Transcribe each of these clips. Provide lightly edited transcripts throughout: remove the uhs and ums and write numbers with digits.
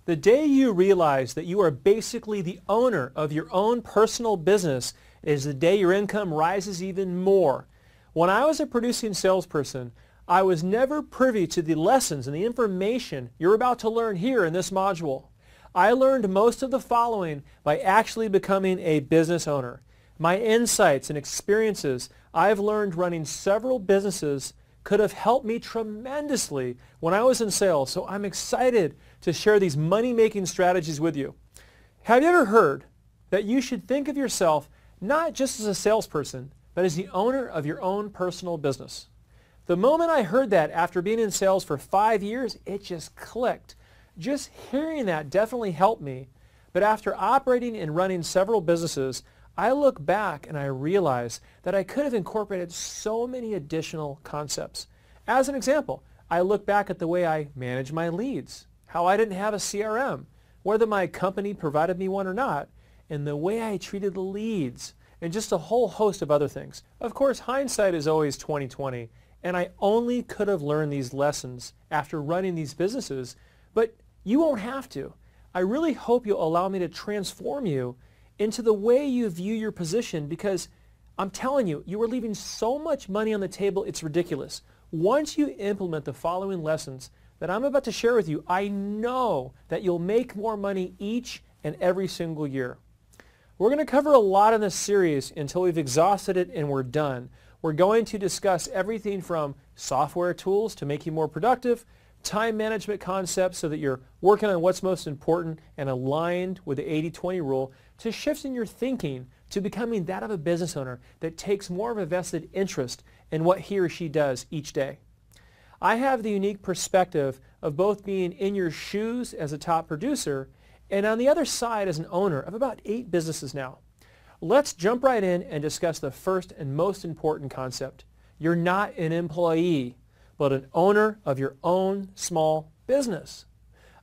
The day you realize that you are basically the owner of your own personal business is the day your income rises even more. When I was a producing salesperson, I was never privy to the lessons and the information you're about to learn here in this module. I learned most of the following by actually becoming a business owner. My insights and experiences I've learned running several businesses could have helped me tremendously when I was in sales, so I'm excited to share these money-making strategies with you. Have you ever heard that you should think of yourself not just as a salesperson, but as the owner of your own personal business? The moment I heard that after being in sales for 5 years, it just clicked. Just hearing that definitely helped me, but after operating and running several businesses, I look back and I realize that I could have incorporated so many additional concepts. As an example, I look back at the way I manage my leads, how I didn't have a CRM, whether my company provided me one or not, and the way I treated the leads, and just a whole host of other things. Of course, hindsight is always 20/20, and I only could have learned these lessons after running these businesses, but you won't have to. I really hope you'll allow me to transform you into the way you view your position, because I'm telling you, you are leaving so much money on the table, it's ridiculous. Once you implement the following lessons that I'm about to share with you, I know that you'll make more money each and every single year. We're going to cover a lot in this series until we've exhausted it and we're done. We're going to discuss everything from software tools to make you more productive, time management concepts so that you're working on what's most important and aligned with the 80-20 rule, to shifting your thinking to becoming that of a business owner that takes more of a vested interest in what he or she does each day. I have the unique perspective of both being in your shoes as a top producer and on the other side as an owner of about 8 businesses now. Let's jump right in and discuss the first and most important concept. You're not an employee, but an owner of your own small business.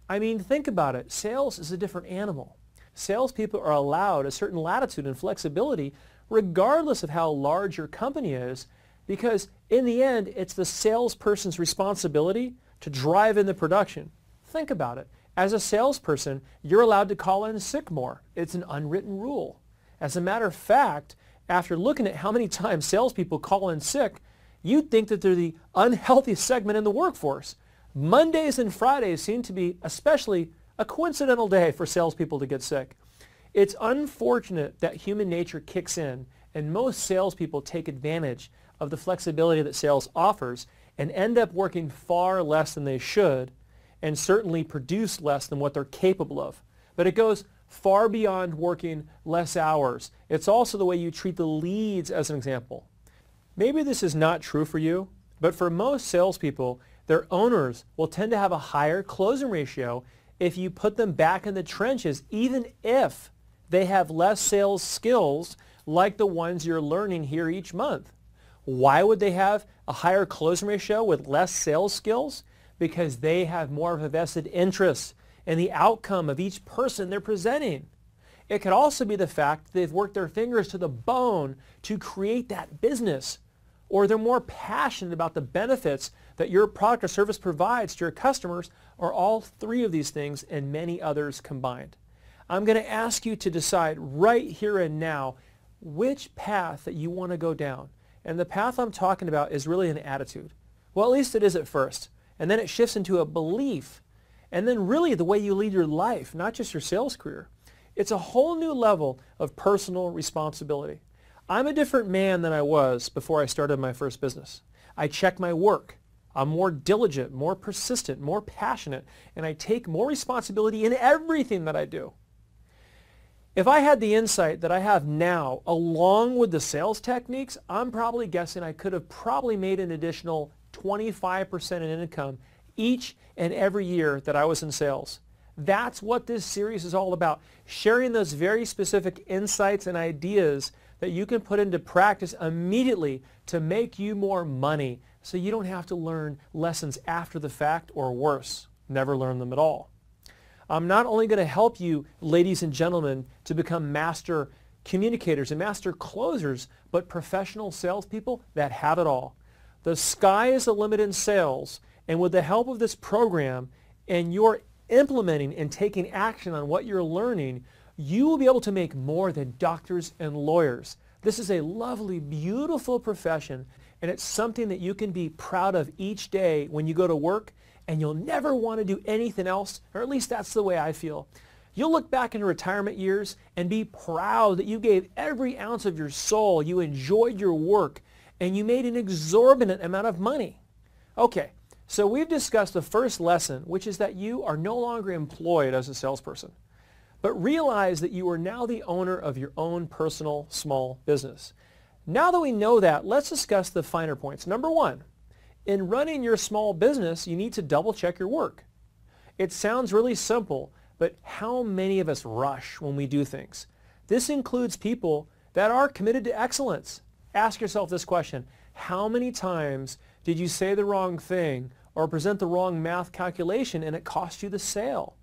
I mean, think about it. Sales is a different animal. Salespeople are allowed a certain latitude and flexibility regardless of how large your company is, because in the end, it's the salesperson's responsibility to drive in the production. Think about it. As a salesperson, you're allowed to call in sick more. It's an unwritten rule. As a matter of fact, after looking at how many times salespeople call in sick, you'd think that they're the unhealthiest segment in the workforce. Mondays and Fridays seem to be especially a coincidental day for salespeople to get sick. It's unfortunate that human nature kicks in and most salespeople take advantage of the flexibility that sales offers and end up working far less than they should and certainly produce less than what they're capable of. But it goes far beyond working less hours. It's also the way you treat the leads, as an example. Maybe this is not true for you, but for most salespeople, their owners will tend to have a higher closing ratio if you put them back in the trenches, even if they have less sales skills like the ones you're learning here each month. Why would they have a higher closing ratio with less sales skills? Because they have more of a vested interest in the outcome of each person they're presenting. It could also be the fact that they've worked their fingers to the bone to create that business, or they're more passionate about the benefits that your product or service provides to your customers, or all 3 of these things and many others combined. I'm going to ask you to decide right here and now which path that you want to go down. And the path I'm talking about is really an attitude. Well, at least it is at first. And then it shifts into a belief. And then really the way you lead your life, not just your sales career. It's a whole new level of personal responsibility. I'm a different man than I was before I started my first business. I check my work. I'm more diligent, more persistent, more passionate, and I take more responsibility in everything that I do. If I had the insight that I have now, along with the sales techniques, I'm probably guessing I could have probably made an additional 25% in income each and every year that I was in sales. That's what this series is all about, sharing those very specific insights and ideas that you can put into practice immediately to make you more money, so you don't have to learn lessons after the fact, or worse, never learn them at all. I'm not only going to help you, ladies and gentlemen, to become master communicators and master closers, but professional salespeople that have it all. The sky is the limit in sales, and with the help of this program and your implementing and taking action on what you're learning, you will be able to make more than doctors and lawyers. This is a lovely, beautiful profession, and it's something that you can be proud of each day when you go to work, and you'll never want to do anything else, or at least that's the way I feel. You'll look back in your retirement years and be proud that you gave every ounce of your soul, you enjoyed your work, and you made an exorbitant amount of money. Okay, so we've discussed the first lesson, which is that you are no longer employed as a salesperson. But realize that you are now the owner of your own personal small business. Now that we know that, let's discuss the finer points. Number one, in running your small business, you need to double check your work. It sounds really simple, but how many of us rush when we do things? This includes people that are committed to excellence. Ask yourself this question: how many times did you say the wrong thing or present the wrong math calculation and it cost you the sale?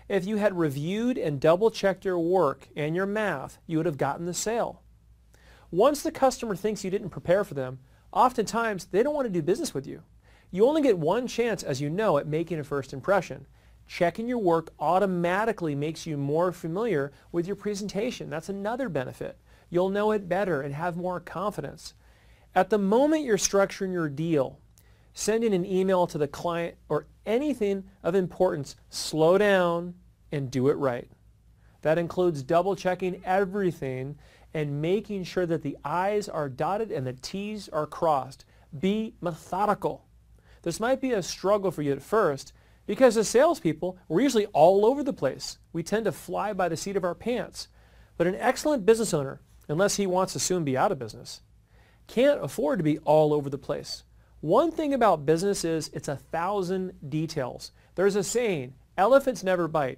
If you had reviewed and double-checked your work and your math, you would have gotten the sale. Once the customer thinks you didn't prepare for them, oftentimes they don't want to do business with you. You only get one chance, as you know, at making a first impression. Checking your work automatically makes you more familiar with your presentation. That's another benefit. You'll know it better and have more confidence. At the moment you're structuring your deal, sending an email to the client, or anything of importance, slow down and do it right. That includes double checking everything and making sure that the I's are dotted and the T's are crossed. Be methodical. This might be a struggle for you at first because as salespeople, we're usually all over the place. We tend to fly by the seat of our pants. But an excellent business owner, unless he wants to soon be out of business, can't afford to be all over the place. One thing about business is it's 1,000 details. There's a saying, elephants never bite.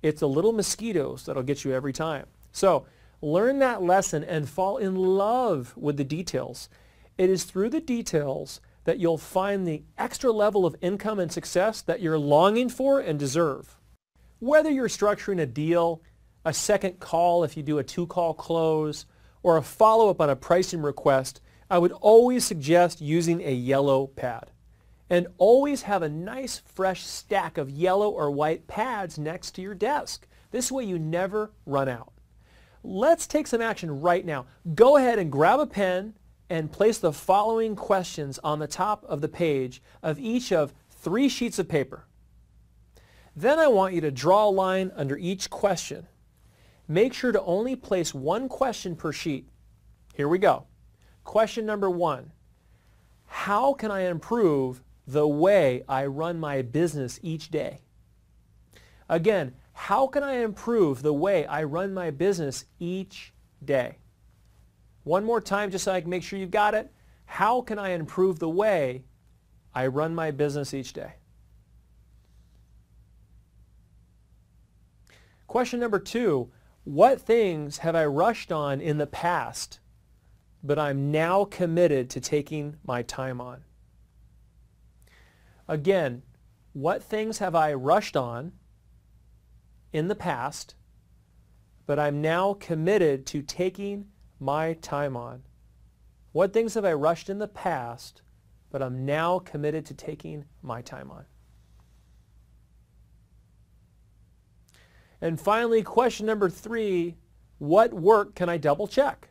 It's the little mosquitoes that'll get you every time. So learn that lesson and fall in love with the details. It is through the details that you'll find the extra level of income and success that you're longing for and deserve. Whether you're structuring a deal, a second call if you do a 2-call close, or a follow-up on a pricing request, I would always suggest using a yellow pad. And always have a nice fresh stack of yellow or white pads next to your desk. This way you never run out. Let's take some action right now. Go ahead and grab a pen and place the following questions on the top of the page of each of 3 sheets of paper. Then I want you to draw a line under each question. Make sure to only place 1 question per sheet. Here we go. Question number 1. How can I improve the way I run my business each day? Again, how can I improve the way I run my business each day? One more time just so I can make sure you've got it. How can I improve the way I run my business each day? Question number 2. What things have I rushed on in the past, but I'm now committed to taking my time on? Again, what things have I rushed on in the past, but I'm now committed to taking my time on? What things have I rushed in the past, but I'm now committed to taking my time on? And finally, question number 3, what work can I double check?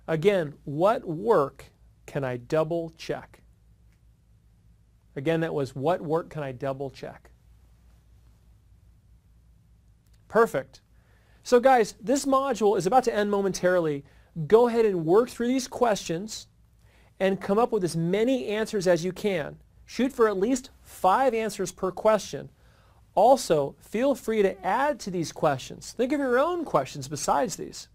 Again, what work can I double check? Again, that was what work can I double check? Perfect. So guys, this module is about to end momentarily. Go ahead and work through these questions and come up with as many answers as you can. Shoot for at least 5 answers per question. Also, feel free to add to these questions. Think of your own questions besides these.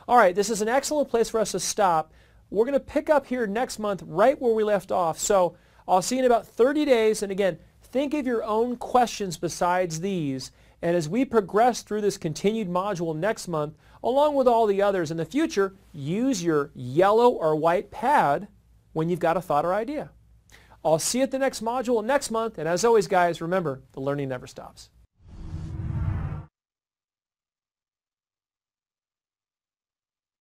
All right, this is an excellent place for us to stop. We're going to pick up here next month right where we left off. So I'll see you in about 30 days. And again, think of your own questions besides these. And as we progress through this continued module next month, along with all the others in the future, use your yellow or white pad when you've got a thought or idea. I'll see you at the next module next month. And as always, guys, remember, the learning never stops.